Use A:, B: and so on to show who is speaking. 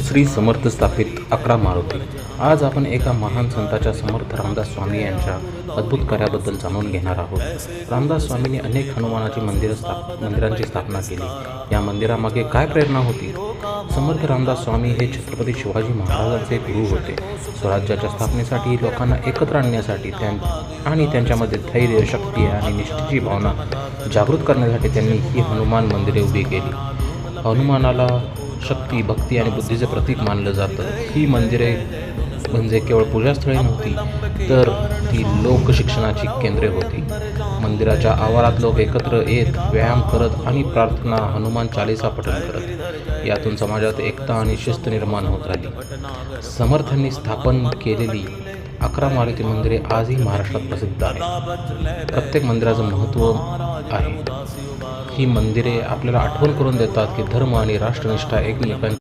A: श्री समर्थ स्थापित 11 मारुती. आज आपण एका महान संताच्या समर्थ रामदास स्वामी यांच्या अद्भुत कार्याबद्दल जाणून घेणार आहोत. रामदास स्वामींनी अनेक हनुमानाची मंदिरांची स्थापना केली. या मंदिरामागे काय प्रेरणा होती? समर्थ रामदास स्वामी हे छत्रपती शिवाजी महाराजांचे गुरु होते. स्वराज्याच्या स्थापनेसाठी, लोकांना एकत्र आणण्यासाठी आणि त्यांच्यामध्ये धैर्य, शक्ती आणि निष्ठेची भावना जागृत करण्यासाठी त्यांनी ही हनुमान मंदिरे उभी केली. हनुमानाला शक्ती, भक्ती आणि बुद्धीचे प्रतीक मानलं जातं. ही मंदिरे म्हणजे केवळ पूजास्थळे नव्हती, तर ती लोकशिक्षणाची केंद्रे होती. मंदिराच्या आवारात लोक एकत्र येत, व्यायाम करत आणि प्रार्थना, हनुमान चालीसा पठण करत. यातून समाजात एकता आणि शिस्त निर्माण होत राहिली. समर्थांनी स्थापन केलेली 11 मारुती मंदिरे आजही महाराष्ट्रात प्रसिद्ध आहेत. प्रत्येक मंदिराचं महत्त्व आहे. ही मंदिरे आपल्याला आठवण करून देतात की धर्म आणि राष्ट्रनिष्ठा एकमेकांच्या